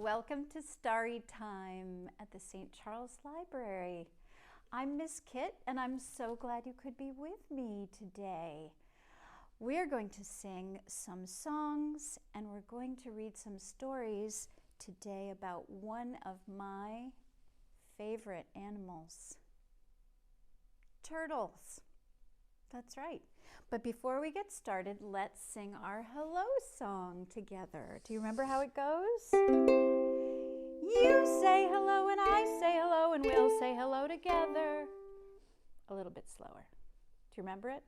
Welcome to Starry Time at the St. Charles Library. I'm Miss Kit, and I'm so glad you could be with me today. We're going to sing some songs, and we're going to read some stories today about one of my favorite animals, turtles. That's right. But before we get started, let's sing our hello song together. Do you remember how it goes? You say hello and I say hello and we'll say hello together. A little bit slower. Do you remember it?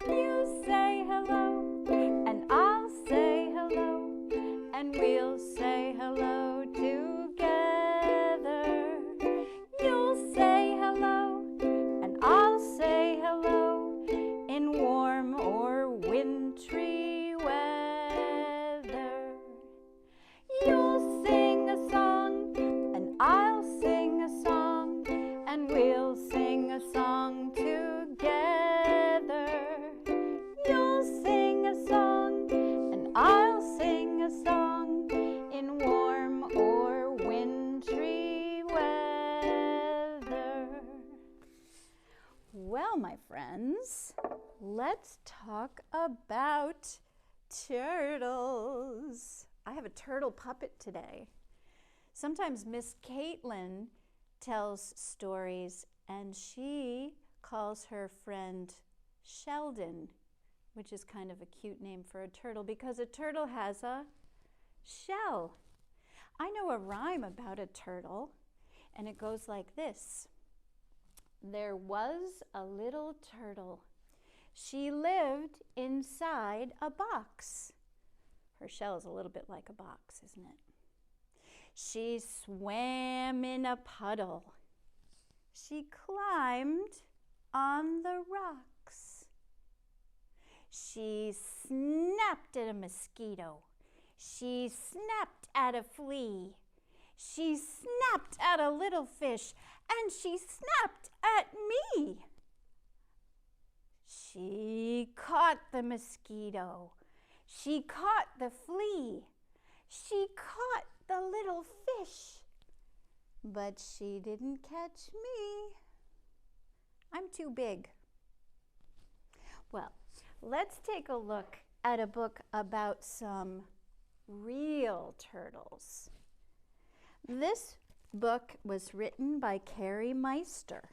You say hello and I'll say hello and we'll say hello together. You'll say hello and I'll say hello in warm or wintry weather. You'll sing a song and I'll sing a song and we'll sing a song together. You'll sing a song and I'll sing a song in warm or wintry weather. Well, my friends, let's talk about turtles. I have a turtle puppet today. Sometimes Miss Caitlin tells stories and she calls her friend Sheldon, which is kind of a cute name for a turtle because a turtle has a shell. I know a rhyme about a turtle and it goes like this. There was a little turtle. She lived inside a box. Her shell is a little bit like a box, isn't it? She swam in a puddle. She climbed on the rocks. She snapped at a mosquito. She snapped at a flea. She snapped at a little fish, and she snapped at me. She caught the mosquito. She caught the flea. She caught the little fish. But she didn't catch me. I'm too big. Well, let's take a look at a book about some real turtles. This book was written by Carrie Meister,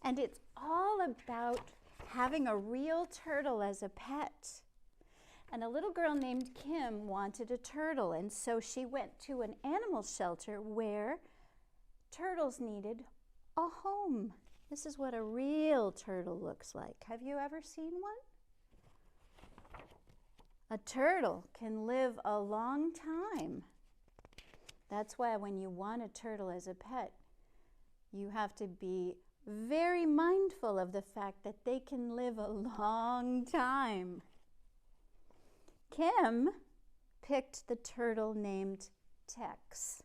and it's all about having a real turtle as a pet. And a little girl named Kim wanted a turtle, and so she went to an animal shelter where turtles needed a home. This is what a real turtle looks like. Have you ever seen one? A turtle can live a long time. That's why when you want a turtle as a pet, you have to be very mindful of the fact that they can live a long time. Kim picked the turtle named Tex.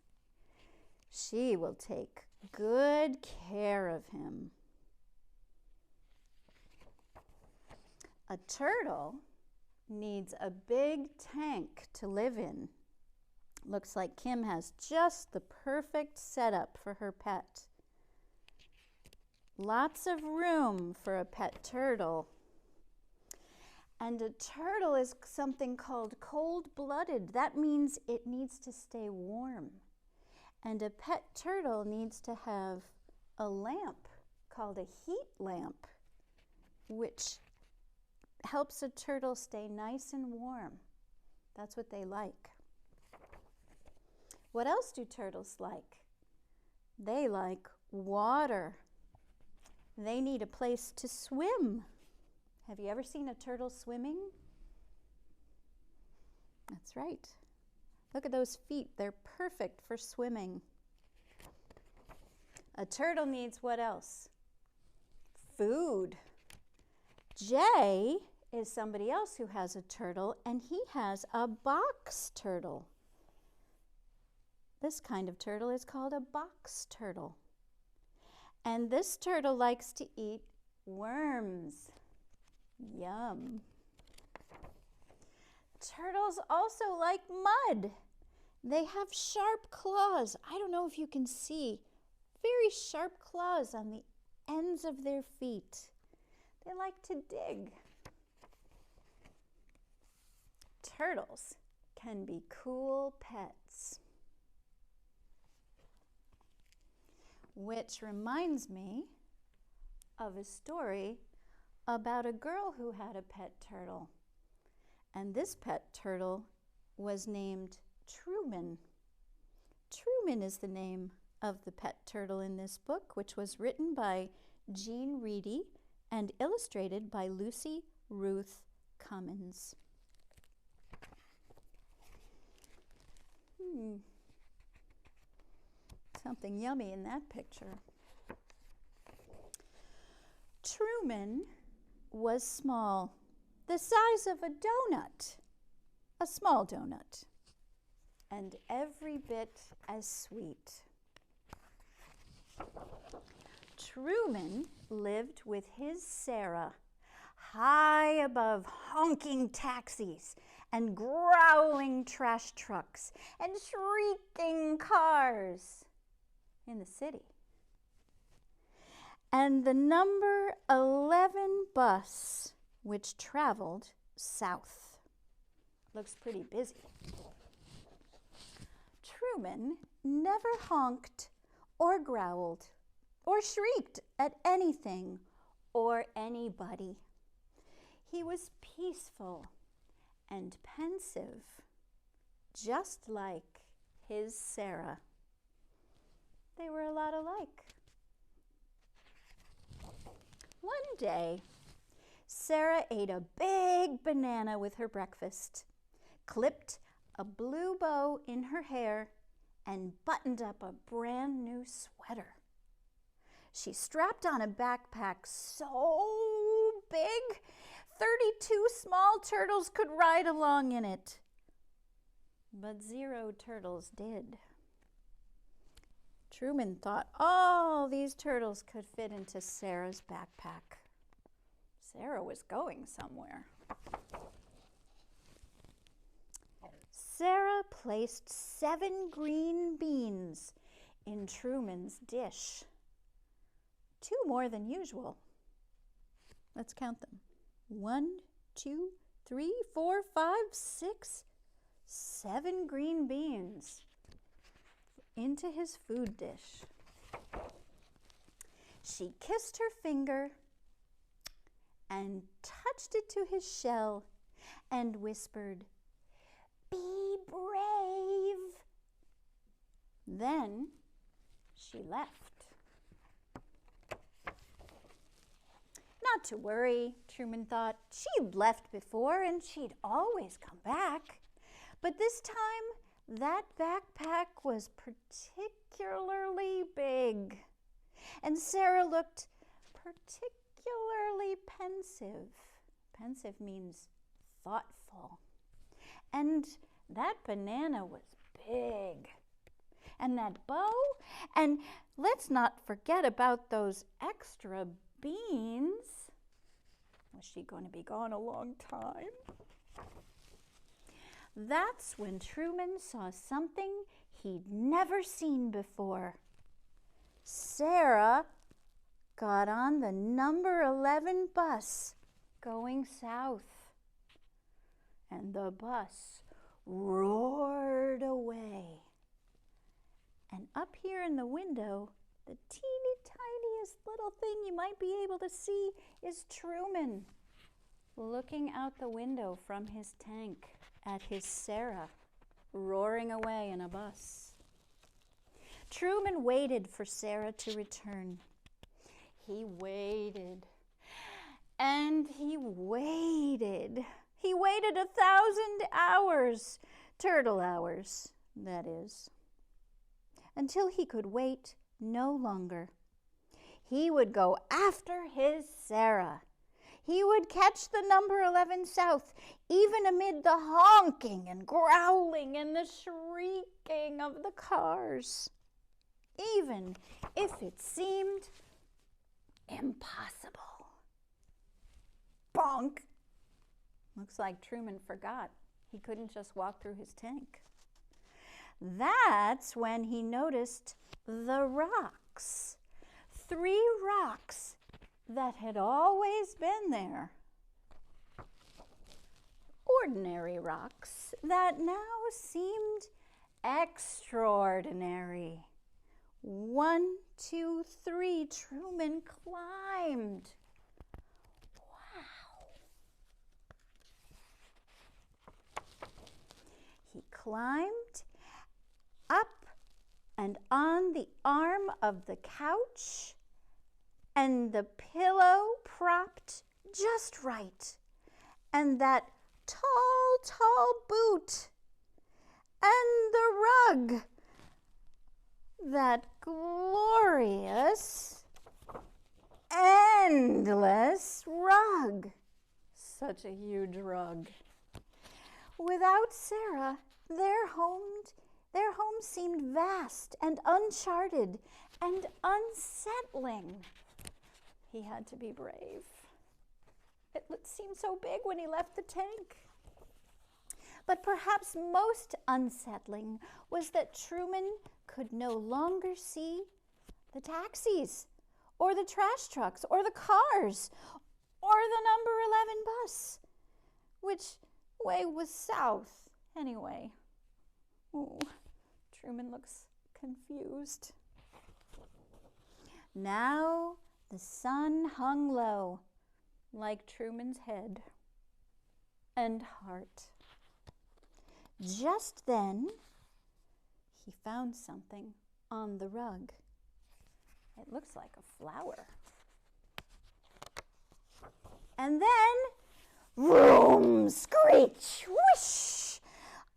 She will take good care of him. A turtle needs a big tank to live in. Looks like Kim has just the perfect setup for her pet. Lots of room for a pet turtle. And a turtle is something called cold-blooded. That means it needs to stay warm. And a pet turtle needs to have a lamp called a heat lamp, which helps a turtle stay nice and warm. That's what they like. What else do turtles like? They like water. They need a place to swim. Have you ever seen a turtle swimming? That's right. Look at those feet. They're perfect for swimming. A turtle needs what else? Food. Jay is somebody else who has a turtle, and he has a box turtle. This kind of turtle is called a box turtle. And this turtle likes to eat worms. Yum. Turtles also like mud. They have sharp claws. I don't know if you can see. Very sharp claws on the ends of their feet. They like to dig. Turtles can be cool pets. Which reminds me of a story about a girl who had a pet turtle. And this pet turtle was named Truman. Truman is the name of the pet turtle in this book, which was written by Jean Reedy and illustrated by Lucy Ruth Cummins. Something yummy in that picture. Truman was small, the size of a donut, a small donut, and every bit as sweet. Truman lived with his Sarah high above honking taxis and growling trash trucks and shrieking cars in the city. And the number 11 bus, which traveled south. Looks pretty busy. Truman never honked or growled or shrieked at anything or anybody. He was peaceful and pensive, just like his Sarah. They were a lot alike. One day, Sarah ate a big banana with her breakfast, clipped a blue bow in her hair, and buttoned up a brand new sweater. She strapped on a backpack so big, 32 small turtles could ride along in it. But 0 turtles did. Truman thought all these turtles could fit into Sarah's backpack. Sarah was going somewhere. Sarah placed 7 green beans in Truman's dish. 2 more than usual. Let's count them. 1, 2, 3, 4, 5, 6, 7 green beans into his food dish. She kissed her finger and touched it to his shell and whispered, "Be brave." Then she left. Not to worry, Truman thought. She'd left before and she'd always come back. But this time, that backpack was particularly big. And Sarah looked particularly pensive. Pensive means thoughtful. And that banana was big. And that bow, and let's not forget about those extra beans. Was she going to be gone a long time? That's when Truman saw something he'd never seen before. Sarah got on the number 11 bus going south. And the bus roared away. And up here in the window, the teeny tiniest little thing you might be able to see is Truman looking out the window from his tank at his Sarah roaring away in a bus. Truman waited for Sarah to return. He waited and he waited. He waited 1,000 hours, turtle hours, that is, until he could wait no longer. He would go after his Sarah. He would catch the number 11 south, even amid the honking and growling and the shrieking of the cars, even if it seemed impossible. Bonk! Looks like Truman forgot he couldn't just walk through his tank. That's when he noticed the rocks. 3 rocks that had always been there. Ordinary rocks that now seemed extraordinary. 1, 2, 3, Truman climbed. Wow. He climbed up and on the arm of the couch, and the pillow propped just right, and that tall boot, and the rug, that glorious, endless rug. Such a huge rug. Without Sarah, their home seemed vast and uncharted and unsettling. He had to be brave. It seemed so big when he left the tank. But perhaps most unsettling was that Truman could no longer see the taxis, or the trash trucks, or the cars, or the number 11 bus. Which way was south, anyway? Ooh, Truman looks confused. Now the sun hung low, like Truman's head and heart. Just then, he found something on the rug. It looks like a flower. And then, vroom, screech, whoosh!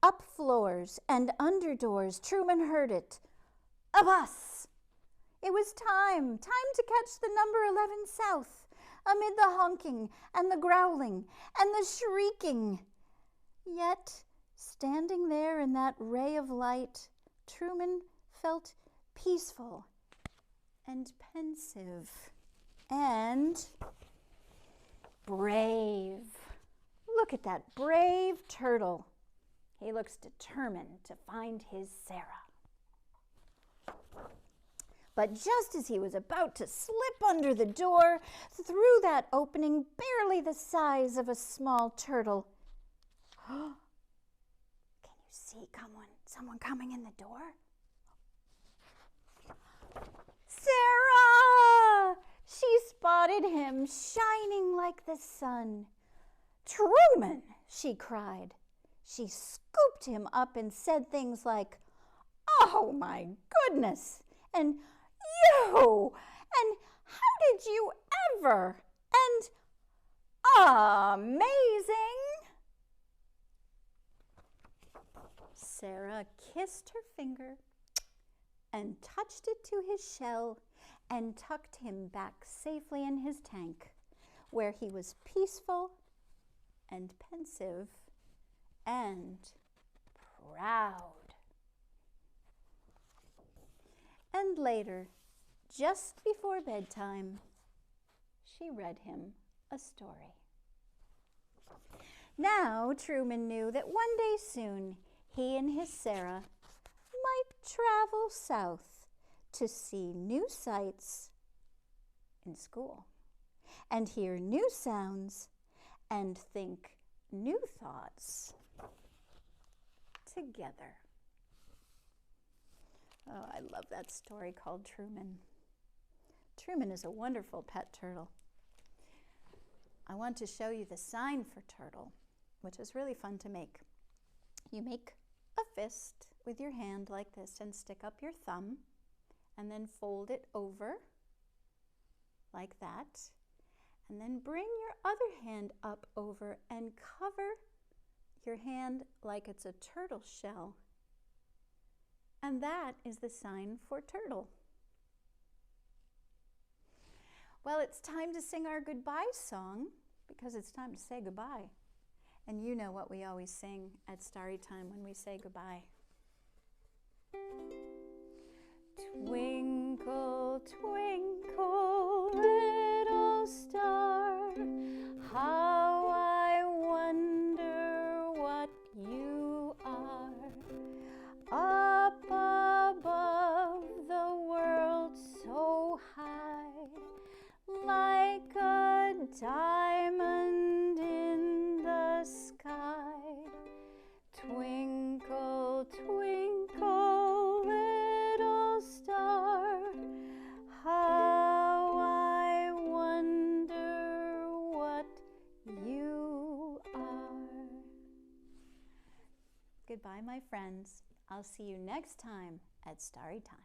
Up floors and under doors, Truman heard it. A bus! It was time to catch the number 11 south, amid the honking and the growling and the shrieking. Yet, standing there in that ray of light, Truman felt peaceful and pensive and brave. Look at that brave turtle. He looks determined to find his Sarah. But just as he was about to slip under the door, through that opening barely the size of a small turtle, can you see someone coming in the door? Sarah! She spotted him, shining like the sun. Truman, she cried. She scooped him up and said things like, "Oh my goodness, and you, and how did you ever, and amazing." Sarah kissed her finger and touched it to his shell and tucked him back safely in his tank, where he was peaceful and pensive and proud. And later, just before bedtime, she read him a story. Now Truman knew that one day soon he and his Sarah might travel south to see new sights in school, and hear new sounds, and think new thoughts together. Oh, I love that story called Truman. Truman is a wonderful pet turtle. I want to show you the sign for turtle, which is really fun to make. You make a fist with your hand like this and stick up your thumb and then fold it over like that, and then bring your other hand up over and cover your hand like it's a turtle shell. And that is the sign for turtle. Well, it's time to sing our goodbye song, because it's time to say goodbye. And you know what we always sing at Starry Time when we say goodbye. Twinkle, twinkle, little star, how I wonder what you are. diamond in the sky. Twinkle, twinkle, little star, how I wonder what you are. Goodbye, my friends. I'll see you next time at Starry Time.